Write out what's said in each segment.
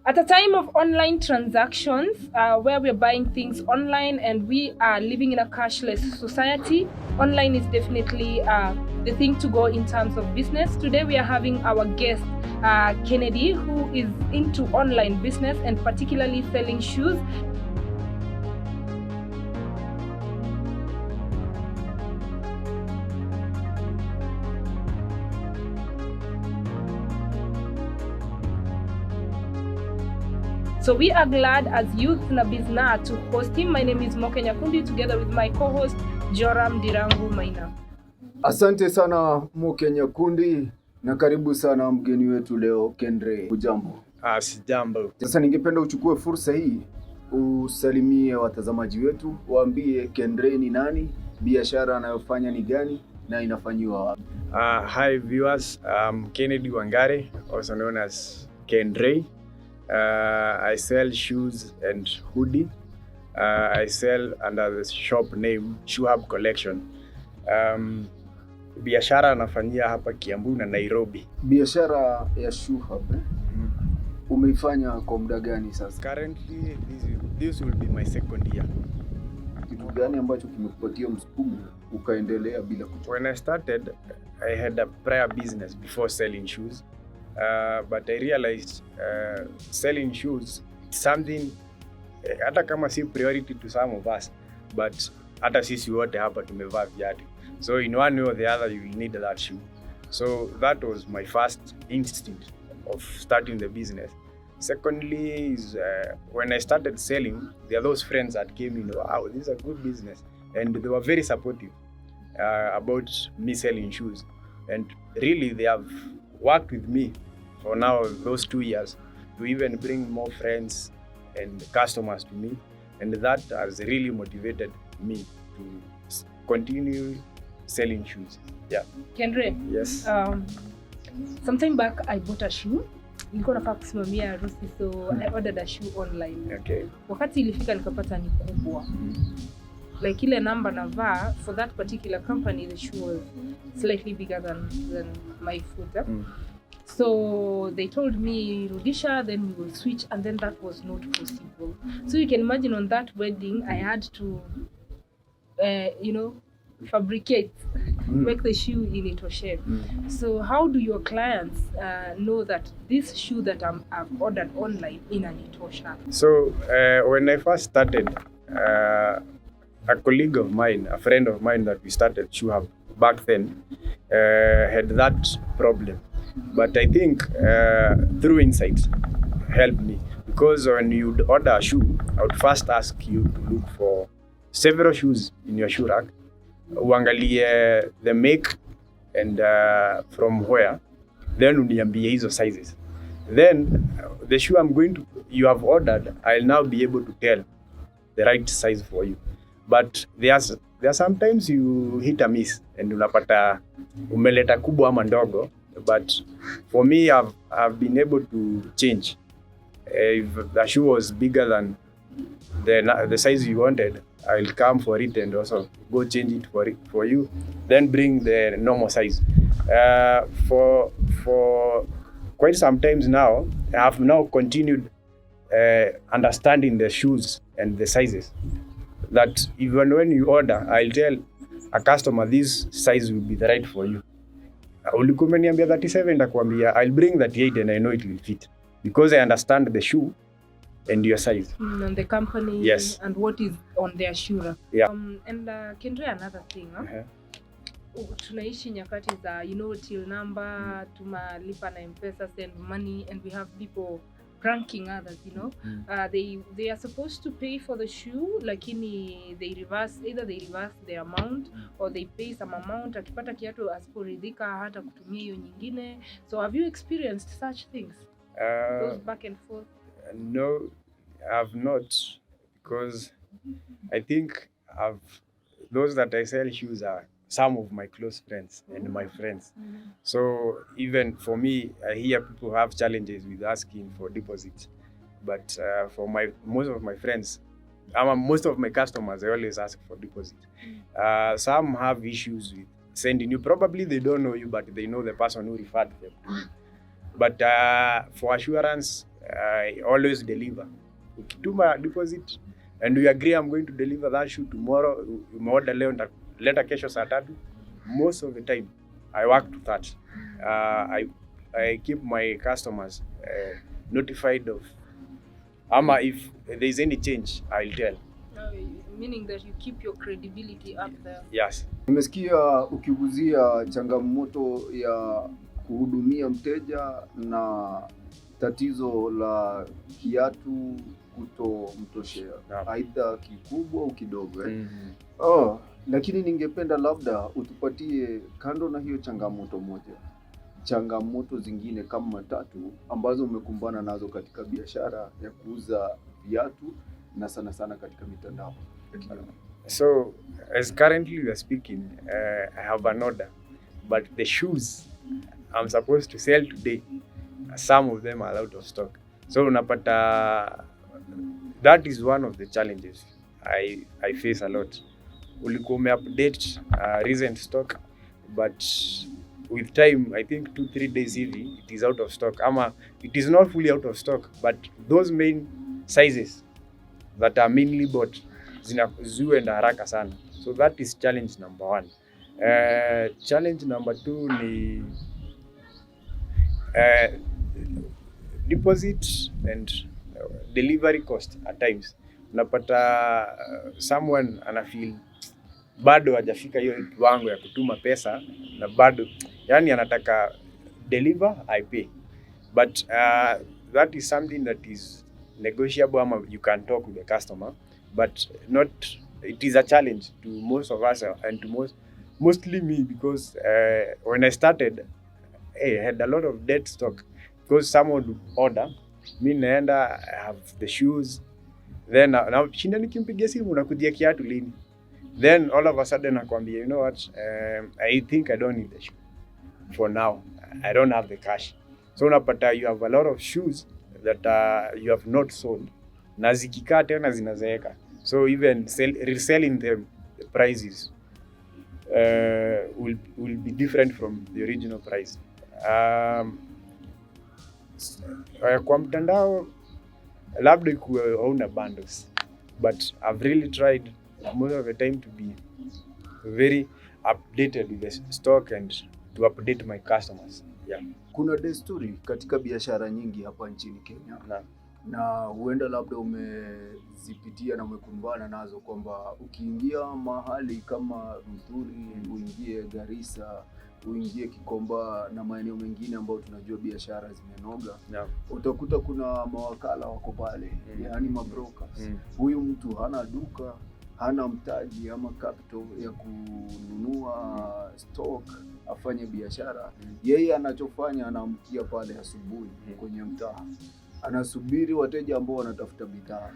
At a time of online transactions, where we're buying things online and we are living in a cashless society, online is definitely the thing to go in terms of business. Today we are having our guest, Kennedy, who is into online business and particularly selling shoes. So we are glad as Youth na Bizna to host him. My name is Moke Nyakundi together with my co-host Joram Dirangu Maina. Asante sana Moke Nyakundi na karibu sana mgeni wetu leo Kendre. Ujambo? Sijambo. Sasa ningependa uchukue fursa hii usalimie watazamaji wetu, waambie Kendre ni nani, biashara anayofanya ni gani na inafanyiwa wapi? Hi viewers, I'm Kennedy Wangare, also known as Kendre. I sell shoes and hoodie. I sell under the shop name Shoe Hub Collection. Biashara nafanyia hapa Kiambu na Nairobi. Biashara ya Shoe Hub umeifanya kwa muda gani sasa? Currently this will be my second year. Kitu gani ambacho kimekupatia msukumo ukaendelea bila kuchoka? When I started, I had a prior business before selling shoes. But I realized selling shoes is something hata kama si priority to some of us, but hata sisi wote hapa tumevaa viatu. So in one way or the other you will need that shoe. So that was my first instinct of starting the business. Secondly is when I started selling, there are those friends that came in, wow, this is a good business. And they were very supportive about me selling shoes. And really they have worked with me for now those 2 years to even bring more friends and customers to me, and that has really motivated me to continue selling shoes. Yeah. Kendre, yes. Sometime back I bought a shoe. Nilikuwa nafaa kusimamia harusi, so I ordered a shoe online. Okay. Wakati ilifika nikapata ni kubwa. Like ile namba navaa for that particular company, the shoe was slightly bigger than my foot. So they told me rudisha, then we will switch, and then that was not possible. So you can imagine on that wedding I had to fabricate, make the shoe in its shape. So how do your clients know that this shoe that I've ordered online in an ito shop? So when I first started, a colleague of mine, a friend of mine that we started Shoe Hub back then, had that problem. But I think through insights helped me, because when you order a shoe, I would first ask you to look for several shoes in your shoe rack. Uangalie the make and from where, then uniambie hizo sizes. Then the shoe you have ordered, I'll now be able to tell the right size for you. But there are sometimes you hit a miss and unapata umeleta kubwa ama ndogo. But for me, I've been able to change. If the shoe was bigger than the size you wanted, I'll come for it and also go change it for you, then bring the normal size. For quite some times now, I have now continued understanding the shoes and the sizes. That even when you order, I'll tell a customer this size will be the right for you. Ulikuwa umeniambia 37, ndakwambia I'll bring 38 and I know it will fit, because I understand the shoe and your size. And the company, yes, and what is on their shoe. Yeah. And Kendre, another thing, tunaishi nyakati za till number, tumalipa na M-Pesa, send money, and we have people pranking others, they are supposed to pay for the shoe, lakini either they reverse the amount or they pay some amount, akipata kiatu asiporidhika hata kutumia hiyo nyingine. So have you experienced such things? Those back and forth? No, I've not, because I think those that I sell shoes are some of my close friends and my friends. So even for me, I hear people have challenges with asking for deposits. But for most of my friends, most of my customers, I always ask for deposit. Some have issues with sending you. Probably they don't know you, but they know the person who referred them. But for assurance, I always deliver. Ukituma deposit and we agree I'm going to deliver that shoe tomorrow, umeorder leo leta kesho saa 3, most of the time I work to that. I keep my customers notified of if there is any change, I'll tell. Meaning that you keep your credibility up there. Yes. Nimesikia ukiguzia changamoto ya kuhudumia mteja na tatizo la kiatu kutomtoshea, aidha kikubwa au kidogo. Lakini ningependa labda utupatie, kando na hiyo changamoto moja, changamoto zingine kama 3 ambazo umekumbana nazo katika biashara ya kuuza viatu na sana sana katika mitandao. So as currently we are speaking, I have an order, but the shoes I'm supposed to sell today, some of them are out of stock. So unapata, that is one of the challenges I face a lot. Ulikuwa umeupdate recent stock, but with time, I think 2-3 days hivi, it is out of stock. Ama it is not fully out of stock, but those main sizes that are mainly bought zinazuenda haraka sana. So that is challenge number 1. Challenge number 2 ni deposit and delivery cost at times. Unapata someone anafeel bado hajafika hiyo kiwango ya kutuma pesa na bado yani anataka deliver, I pay. But that is something that is negotiable, ama you can talk with the customer, but it is a challenge to most of us and to mostly me, because when I started, I had a lot of dead stock, because someone would order, mi naenda, I have the shoes, then na shinda nikimpigia simu unakujia kiatu lini, then all of a sudden nakwambia, you know what, I think I don't need the shoe for now, I don't have the cash. So unapata you have a lot of shoes that you have not sold, na zikikaa tena zinazeeka, so even reselling them, the prices will be different from the original price. Kwa mtandao labda ikuwe hauna bundles, but I've really tried most of the time to be very updated with the stock and to update my customers. Yeah. Kuna desturi katika biashara nyingi hapa nchini Kenya na huenda labda umezipitia na umekumbana nazo, kwamba ukiingia mahali kama Ruturi, uingie Garissa, uingie Kikomba na maeneo mengine ambayo tunajua biashara zimenoga, utakuta kuna mawakala wako pale, yani mabrokers. Huyu mtu hana duka, hana mtaji ama capital ya kununua stock afanye biashara. Yeye anachofanya, anamkia pale asubuhi kwenye mtaa, anasubiri wateja ambao wanatafuta bidhaa,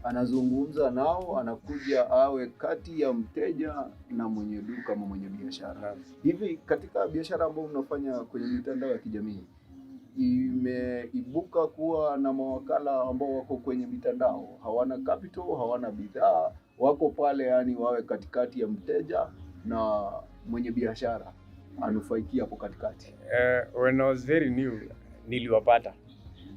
anazungumza nao, anakuja awe kati ya mteja na mwenye duka ama mwenye biashara. Hivi katika biashara ambayo mnafanya kwenye mitandao ya kijamii, imeibuka kuwa na mawakala ambao wako kwenye mitandao, hawana capital, hawana bidhaa, wako pale yani wawe katikati ya mteja na mwenye biashara, anufaikia hapo katikati? When I was very new, niliwapata.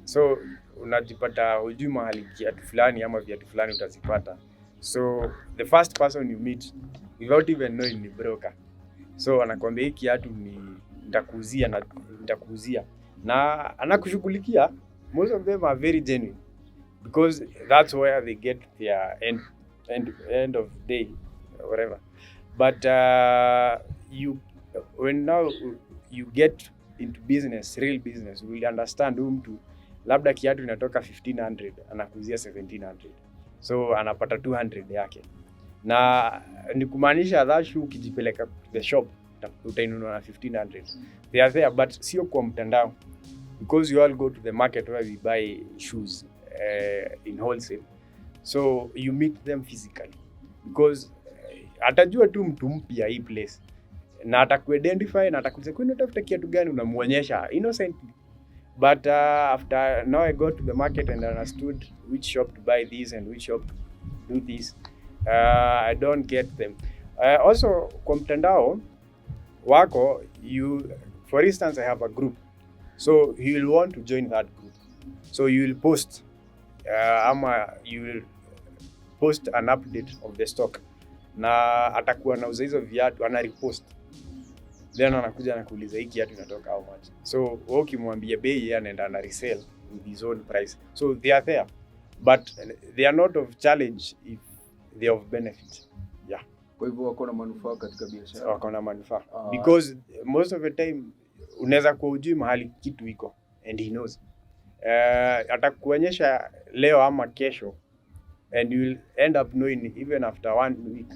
So unajipata hujui mahali kiatu fulani ama viatu fulani utazipata. So the first person you meet without even knowing ni broker. So anakuambia hii kiatu nitakuuzia na anakushughulikia. Most of them are very genuine, because that's where they get their end of the day or whatever. But when now you get into business, real business, you will understand mtu labda kiatu inatoka 1500 anakuuzia 1700, so anapata 200 yake, na ni kumaanisha that shoe ukijipeleka to the shop utainunua na 1500. They are there, but sio kwa mtandao, because you all go to the market where we buy shoes in wholesale, so you meet them physically, because atajua tu mtu mpya hii place na atakuidentify na atakuuliza kwani unatafuta kiatu gani, unamuonyesha innocently. But after now I go to the market and understood which shop to buy this and which shop to do this, I don't get them. Also kwa mtandao wako, for instance I have a group, so he will want to join that group. So you will post you will post an update of the stock, na atakuwa anauza hizo viatu, ana repost, then anakuja anakuuliza hii kiatu inatoka how much. So wewe ukimwambia bei, yeye anaenda ana resell with his own price. So they are there, but they are not of challenge if they are of benefit. Yeah. Kwa hivyo wako na manufaa katika biashara. Wako na manufaa because most of the time unaweza kuwa hujui mahali kitu iko and he knows. Atakuonyesha leo ama kesho, and you will end up knowing even after 1 week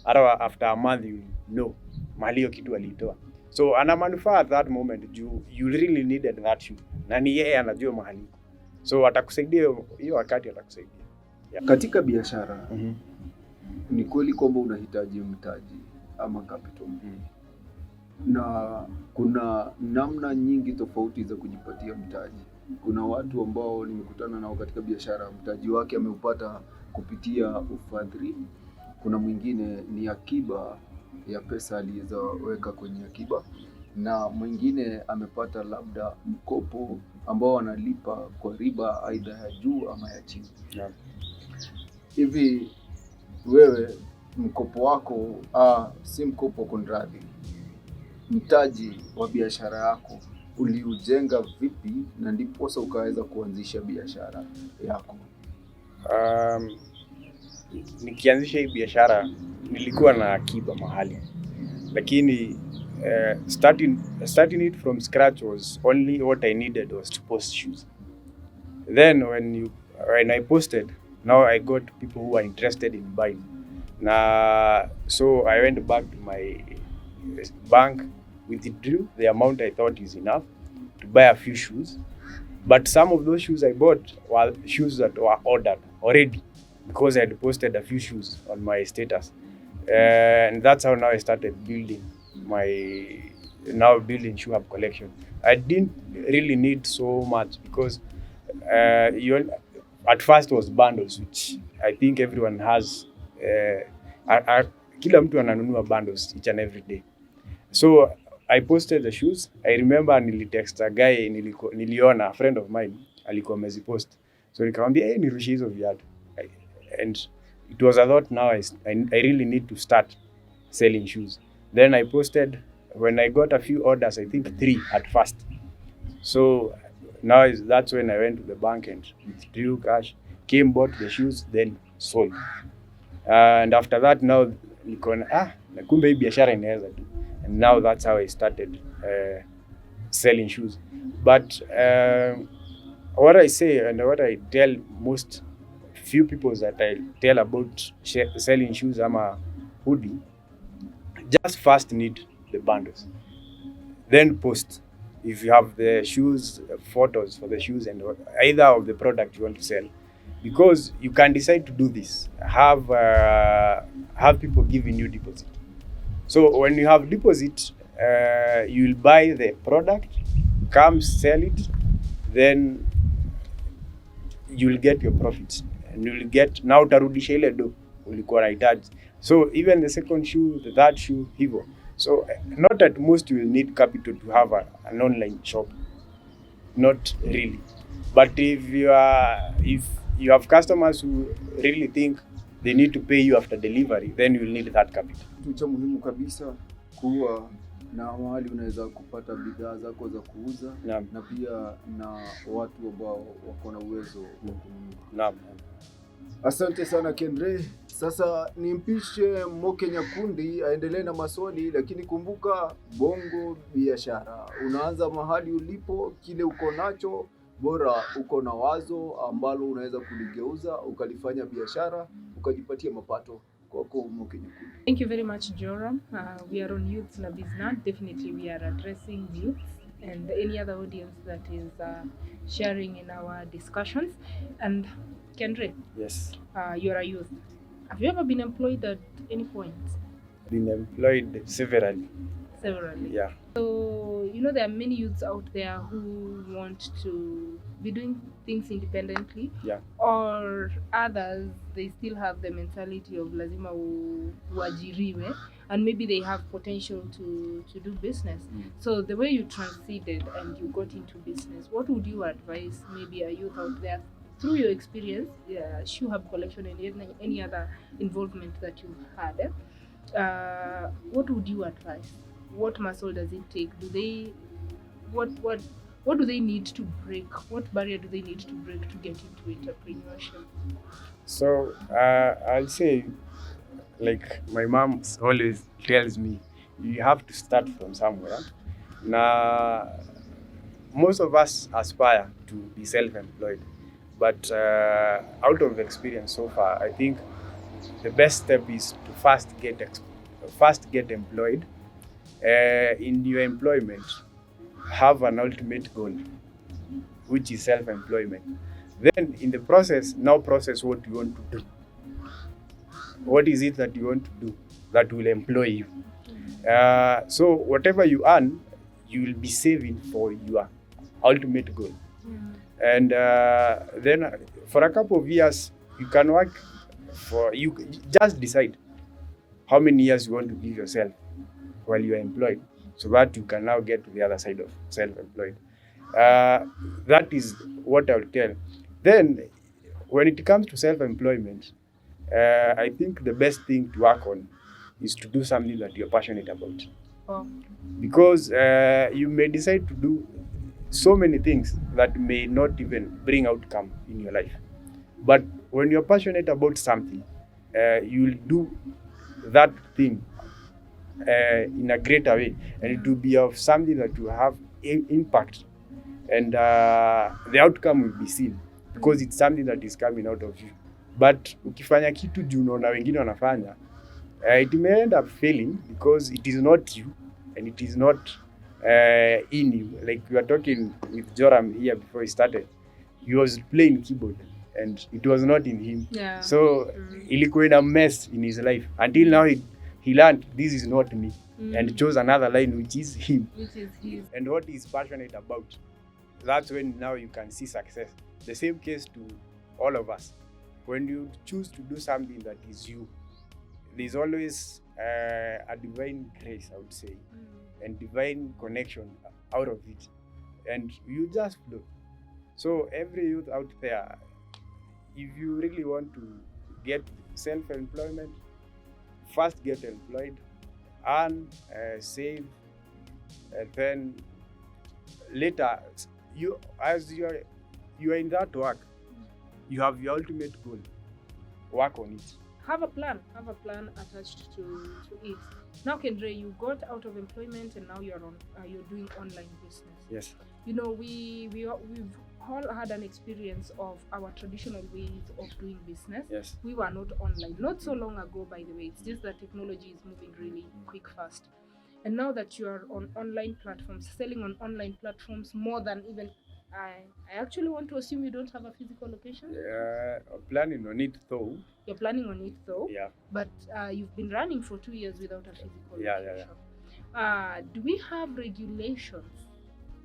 or after a month you know mahali hiyo kitu alitoa. So ana manufaa at that moment, you really needed that shoe, na ni yeye anajua mahali. So atakusaidia hiyo wakati, atakusaidia. Yeah. Katika biashara ni kweli kwamba unahitaji mtaji ama capital. Na kuna namna nyingi tofauti za kujipatia mtaji. Kuna watu ambao nimekutana nao katika biashara, mtaji wake ameupata kupitia ufadhili. Kuna mwingine ni akiba ya pesa alizoweka kwenye akiba, na mwingine amepata labda mkopo ambao analipa kwa riba aidha ya juu ama ya chini. Yeah. Hivi wewe mkopo wako si mkopo, kunradhi, mtaji wa biashara yako uliujenga vipi na ndipo sasa ukaweza kuanzisha biashara yako? Nikianzisha hii biashara nilikuwa na akiba mahali, lakini starting it from scratch was only what I needed was to post shoes. Then when I posted, now I got people who are interested in buying. So I went back to my bank, withdrew the amount I thought is enough to buy a few shoes. But some of those shoes I bought were shoes that were ordered already, because I had posted a few shoes on my status. And that's how now I started building Shoe Hub collection. I didn't really need so much because at first was bundles, which I think everyone has. Kila mtu ananunua bundles each and every day. So I posted the shoes. I remember nilitext a guy niliona, a friend of mine alikuwa amezipost. So nikamwambia nirushie hizo viatu. And it was a thought, now I really need to start selling shoes. Then I posted, when I got a few orders, I think 3 at first. So now that's when I went to the bank and withdrew cash, came, bought the shoes, then sold. And after that now nikaona kumbe hii biashara inaweza tu. And now that's how I started selling shoes. But what I say and what I tell most few people that I tell about selling shoes ama hoodie, just first need the bundles, then post if you have the shoes, photos for the shoes and either of the product you want to sell, because you can decide to do this. Have people giving you deposit. So when you have deposit, you'll buy the product, come sell it, then you'll get your profits. And you'll get, now utarudisha ile do ulikuwa unahitaji. So even the second shoe, the third shoe, hivyo. So not at most you will need capital to have an online shop. Not really. But if you have customers who really think they need to pay you after delivery, then you will need that capital. Kitu cha muhimu kabisa kuwa na mahali unaweza kupata bidhaa zako za kuuza, na pia na watu ambao wako na uwezo wa kununua. Naam. Asante sana Kendre. Sasa nimpishe Moke Nyakundi aendelee na maswali, lakini kumbuka Bongo Biashara. Unaanza mahali ulipo, kile uko nacho, bora uko na wazo ambalo unaweza kuligeuza ukalifanya biashara ukajipatia mapato. Kwako Moke Nyakundi. Thank you very much, Joram. We are on Youth na Business. Definitely we are addressing youth and any other audience that is sharing in our discussions. And Kendre, yes, you're a youth. Have you ever been employed at any point? Been employed severally. Severally. Yeah. So there are many youths out there who want to be doing things independently. Yeah. Or others, they still have the mentality of lazima uajiriwe and maybe they have potential to do business. So the way you transited and you got into business, what would you advise maybe a youth out there through your experience, Shoe Hub Collection and any other involvement that you've had? What would you advise? What muscle does it take? What do they need to break? What barrier do they need to break to get into entrepreneurship? So I'll say, like my mom always tells me, you have to start from somewhere. Now, most of us aspire to be self-employed, but out of experience so far, I think the best step is to first get employed. In your employment, have an ultimate goal, which is self-employment. Then in the process, now process what you want to do. What is it that you want to do that will employ you? So whatever you earn, you will be saving for your ultimate goal. And then for a couple of years, you can work you just decide how many years you want to give yourself while you are employed, so that you can now get to the other side of self-employed. That is what I will tell. Then, when it comes to self-employment, I think the best thing to work on is to do something that you're passionate about. Because you may decide to do so many things that may not even bring outcome in your life. But when you're passionate about something, you'll do that thing in a greater way, and it will be of something that will have impact, and the outcome will be seen because it's something that is coming out of you. But ukifanya kitu juu unaona wengine wanafanya, it may end up failing because it is not you and it is not in you. Like we were talking with Joram here before he started, he was playing keyboard and it was not in him. Yeah. So ilikuwa ina mess in his life until now he learned this is not me and chose another line which is him. Which is his. And what he's passionate about. That's when now you can see success. The same case to all of us. When you choose to do something that is you, there's always a divine grace, I would say, and divine connection out of it. And you just flow. So every youth out there, if you really want to get self-employment, first get employed, earn, save, and then later, as you are in that work, you have your ultimate goal. Work on it. Have a plan attached to it. Now, Kendre, you got out of employment and now you're doing online business. Yes. You know, we've all had an experience of our traditional ways of doing business. Yes. We were not online. Not so long ago, by the way. It's just that technology is moving really quick, fast. And now that you are on online platforms, selling on online platforms more than even I actually want to assume you don't have a physical location. I'm planning on it though. You're planning on it though. Yeah. But you've been running for 2 years without a physical location. Yeah. Do we have regulations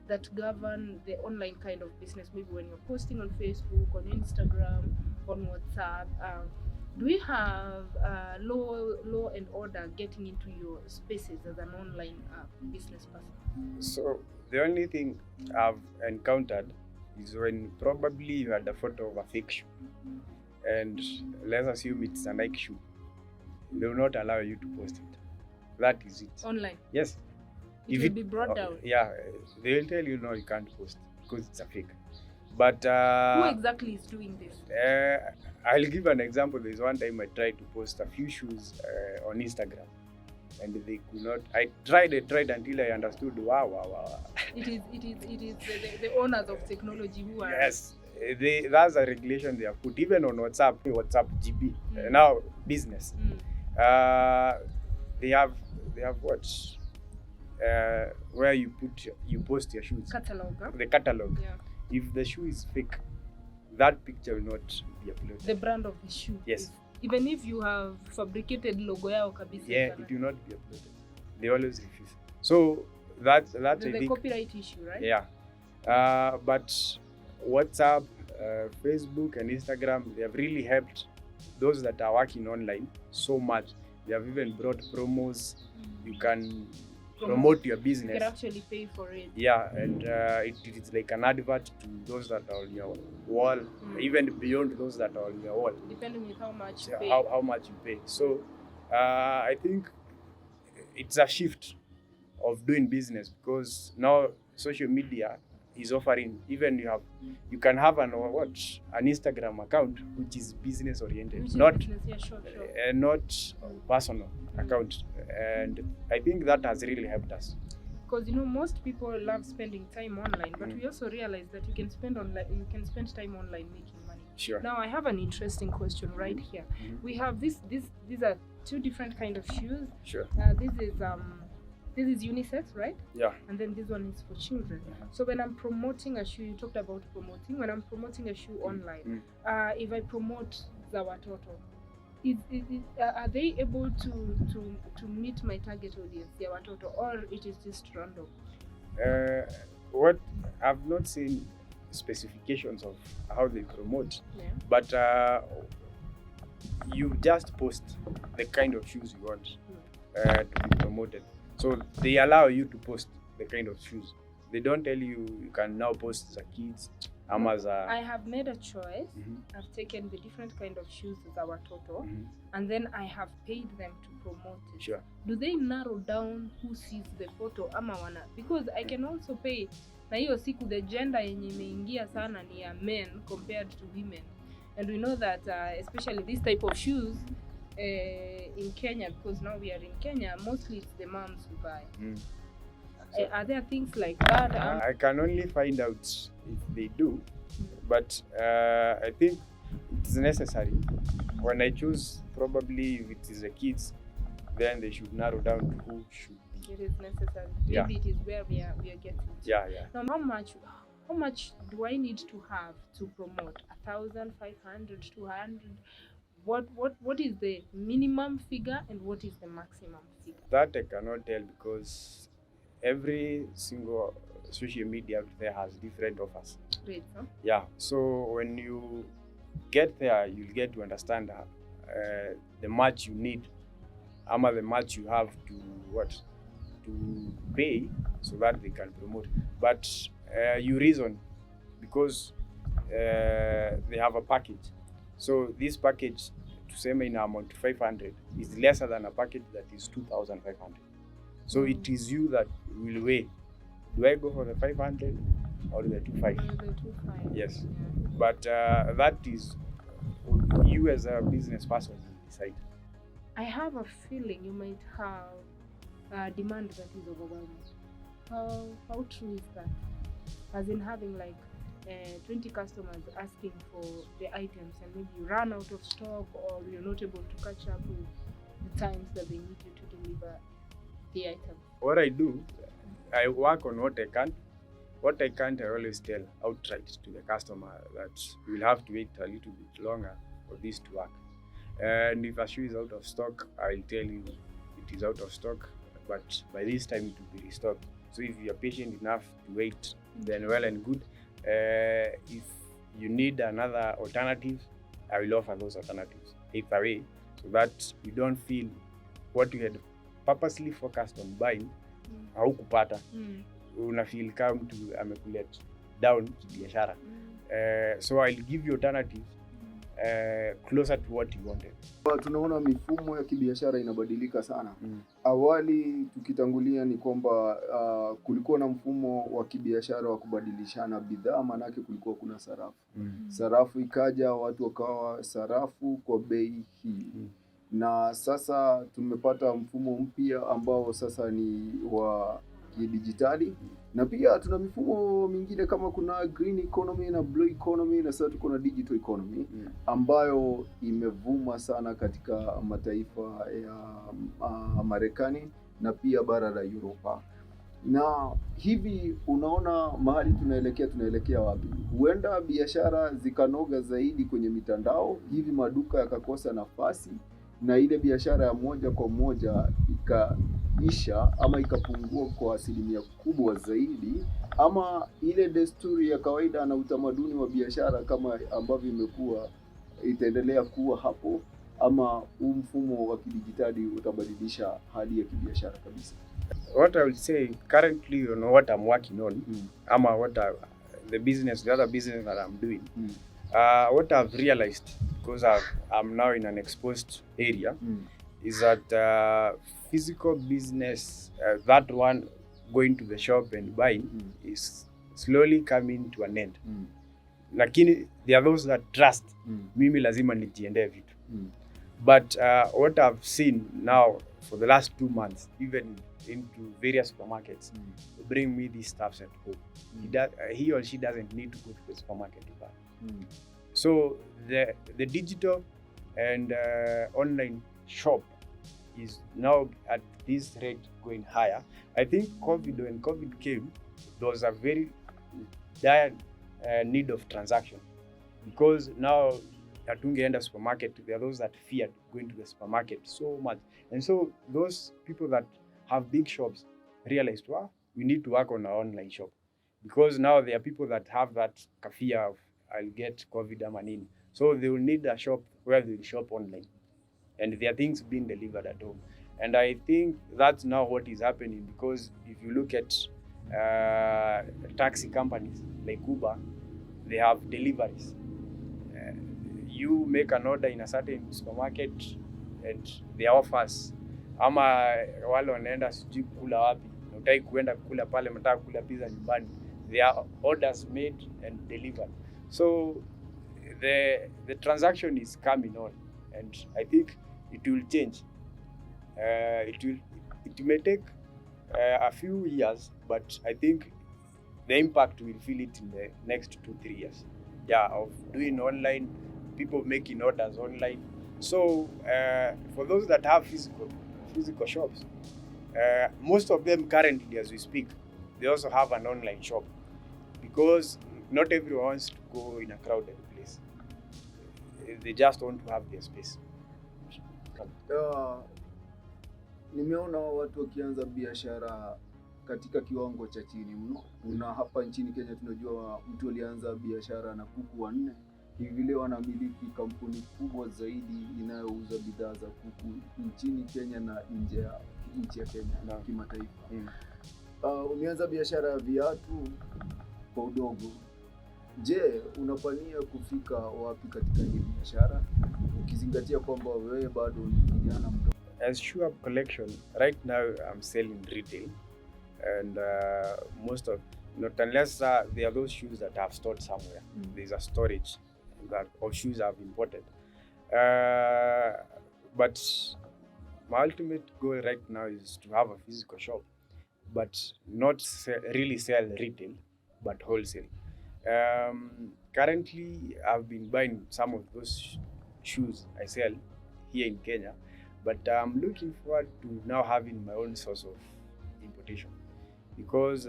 that govern the online kind of business? Maybe when you're posting on Facebook, on Instagram, on WhatsApp. Do we have law and order getting into your spaces as an online business person? So the only thing I've encountered is when probably you had a photo of a fake shoe, and let's assume it's a Nike shoe. They will not allow you to post it. That is it. Online? Yes. It will be brought down? Yeah. They will tell you, no, you can't post because it's a fake. But who exactly is doing this? I'll give an example. There's one time I tried to post a few shoes on Instagram, and they could not. I tried until I understood. Wow. It is the owners of technology who are. Yes, that's a regulation they have put even on WhatsApp GB. Now business. They have what? Where you post your shoes. Catalog. Huh? The catalog. Yeah. If the shoe is fake, that picture will not be uploaded. The brand of the shoe. Yes. Even if you have fabricated logo yao kabisa. Yeah, it will not be uploaded. They always refuse. So that's the copyright issue, right? Yeah. But WhatsApp, Facebook, and Instagram, they have really helped those that are working online so much, They have even brought promos. You can promote your business. You can actually pay for it. Yeah, and it is like an advert to those that are on your wall, even beyond those that are on your wall. Depending on how much you pay. How much you pay. So I think it's a shift of doing business, because now social media is offering, even you can have an Instagram account which is business oriented, not personal account, and I think that has really helped us. Because most people love spending time online, but we also realize that you can spend time online making money. Sure. Now I have an interesting question right here. We have these are two different kind of shoes. Sure. This is unisex, right? Yeah. And then this one is for children. So when I'm promoting a shoe, you talked about promoting. When I'm promoting a shoe online, if I promote Zawatoto, are they able to meet my target audience, Zawatoto, or it is just random? What I've not seen specifications of how they promote, but you just post the kind of shoes you want to be promoted. So they allow you to post the kind of shoes. They don't tell you can now post the kids. I have made a choice. I've taken the different kind of shoes as our total, and then I have paid them to promote it. Sure. Do they narrow down who sees the photo ama wana? Because I can also pay, na hiyo siku the gender yenye imeingia sana ni ya men compared to women. And we know that especially this type of shoes in Kenya, because now we are in Kenya, mostly it's the moms who buy. Are there things like that? I can only find out if they do, but I think it's necessary. When I choose, probably if it is the kids, then they should narrow down to who should be. It is necessary. Maybe it is where we are getting to. Yeah. Now, how much do I need to have to promote? 1,000, 500, 200? What is the minimum figure and what is the maximum figure? That I cannot tell, because every single social media out there has different offers. Great, huh? Yeah, so when you get there, you'll get to understand the much you need, the much you have to pay so that they can promote. But you reason, because they have a package. So this package, to say in amount to 500, is lesser than a package that is 2,500. So it is you that will weigh. Do I go for the 500 or the 2.5? The 2.5. Yes. But that is you as a business person decide. I have a feeling you might have a demand that is overwhelming. How true is that? As in having like 20 customers asking for the items, and maybe you run out of stock or you're not able to catch up with the times that they need you to deliver the item. What I do, I work on what I can. What I can't, I always tell outright to the customer that we'll have to wait a little bit longer for this to work. And if a shoe is out of stock, I'll tell you it is out of stock, but by this time it will be restocked. So if you're patient enough to wait, then well and good. If you need another alternative, I will offer those alternatives either way, so that you don't feel what you had purposely focused on buying haukupata. Una feel kama mtu amekulet down kibiashara. So I'll give you alternatives closer to what you wanted. Tunaona mifumo ya kibiashara inabadilika sana. Awali tukitangulia ni kwamba kulikuwa na mfumo wa kibiashara wa kubadilishana bidhaa, manake kulikuwa kuna sarafu. Sarafu ikaja, watu wakawa sarafu kwa bei hii. Na sasa tumepata mfumo mpya ambao sasa ni wa kidijitali, na pia tuna mifumo mingine kama kuna green economy na blue economy, na sasa tuko na digital economy ambayo imevuma sana katika mataifa ya Marekani na pia bara la Europa. Na hivi unaona mahali tunaelekea wapi? Huenda biashara zikanoga zaidi kwenye mitandao, hivi maduka yakakosa nafasi, na ile biashara ya moja kwa moja ikaisha ama ikapungua kwa asilimia kubwa zaidi, ama ile desturi ya kawaida na utamaduni wa biashara kama ambavyo imekuwa itaendelea kuwa hapo, ama huu mfumo wa kidijitali utabadilisha hali ya kibiashara kabisa? What I would say currently, you know, what I'm working on, ama what the other business that I'm doing, what I've realized, because I'm now in an exposed area, is that physical business, that one going to the shop and buying, is slowly coming to an end. Lakini there are those that trust mimi lazima nijiendee vitu. But what I've seen now for the last 2 months, even into various supermarkets, bring me these stuffs at home. He or she doesn't need to go to the supermarket to buy. So the digital and online shop is now at this rate going higher. I think when COVID came, there was a very dire need of transaction, because now hatungeenda supermarket. There are those that feared going to the supermarket so much, and so those people that have big shops realized, wow, we need to work on our online shop, because now there are people that have that fear of I'll get COVID ama nini, so they will need a shop where they will shop online and their things being delivered at home. And I think that's now what is happening, because if you look at taxi companies like Uber, they have deliveries. You make an order in a certain supermarket and they offers, ama wale wanaenda sijui kula wapi, unataka kuenda kula pale, mtaka kula pizza nyumbani, there are orders made and delivered. So the transaction is coming on, and I think it will change. It may take a few years, but I think the impact will feel it in the next 2-3 years. Yeah, of doing online, people making orders online. So for those that have physical shops, most of them currently, as we speak, they also have an online shop, because not everyone wants to go in a crowded place. They just want to have their space. Nimeona watu wakianza biashara katika kiwango cha chini mno. Na hapa nchini Kenya tunajua mtu alianza biashara na kuku 4, hivi leo anamiliki kampuni kubwa zaidi inayouza bidhaa za kuku nchini Kenya na nje ya nchi ya Kenya na kimataifa. Umeanza biashara ya viatu kwa udogo. Je, unapania kufika wapi katika hii biashara, ukizingatia kwamba wewe bado ni kijana mdogo? As Shoe Hub Collection, right now I'm selling retail, and most of, not unless there are those shoes that I've stored somewhere. There's a storage that of shoes I've imported. But my ultimate goal right now is to have a physical shop, but not really sell retail, but wholesale. Currently, I've been buying some of those shoes I sell here in Kenya, but I'm looking forward to now having my own source of importation, because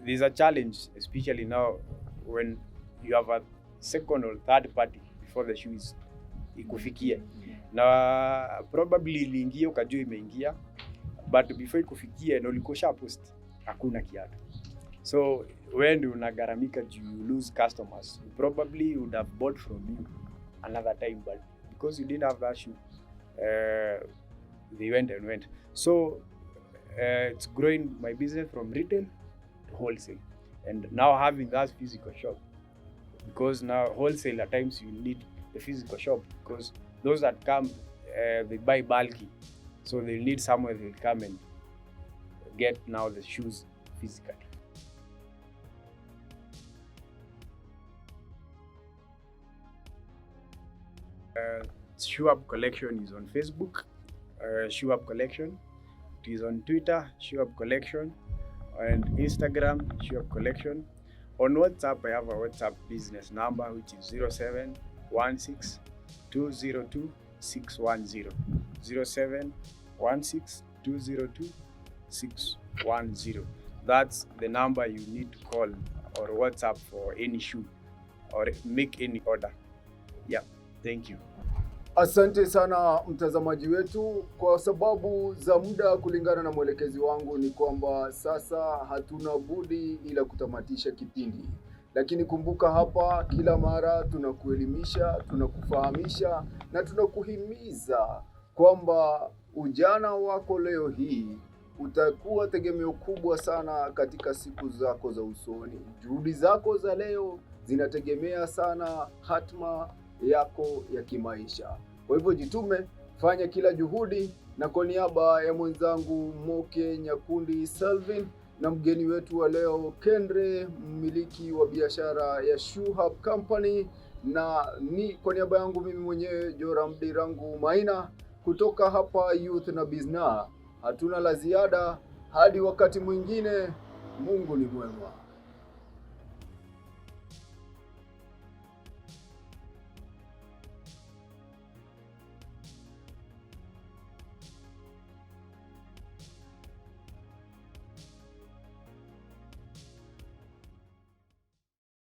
there's a challenge, especially now when you have a second or third party before the shoe is ikufikie. Na probably iliingia ukajua imeingia, but before ikufikie na ulikosha post hakuna kiatu. So when unagaramika, you lose customers. You probably would have bought from you another time, but because you didn't have that shoe, they went. So it's growing my business from retail to wholesale, and now having that physical shop, because now wholesale at times you need the physical shop, because those that come they buy bulky, so they need somewhere they'll come and get now the shoes physically. Shoe Hub Collection is on Facebook, Shoe Hub Collection. It is on Twitter, Shoe Hub Collection, and Instagram, Shoe Hub Collection. On WhatsApp, I have a WhatsApp business number, which is 0716 202 610. 0716 202 610. That's the number you need to call or WhatsApp for any shoe or make any order. Yeah, thank you. Asante sana mtazamaji wetu. Kwa sababu za muda, kulingana na mwelekezi wangu, ni kwamba sasa hatuna budi ila kutamatisha kipindi. Lakini kumbuka, hapa kila mara tunakuelimisha, tunakufahamisha na tunakuhimiza kwamba ujana wako leo hii utakuwa tegemeo kubwa sana katika siku zako za usoni. Juhudi zako za leo zinategemea sana hatma yako ya kimaisha. Kwa hivyo jitume, fanya kila juhudi, na kwa niaba ya mwenzangu Moke Nyakundi Selvin na mgeni wetu wa leo Kendre, mmiliki wa biashara ya Shoe Hub Company, na ni kwa niaba yangu mimi mwenyewe Joram Dirangu Maina kutoka hapa Youth na Bizna, hatuna la ziada hadi wakati mwingine. Mungu ni mwema.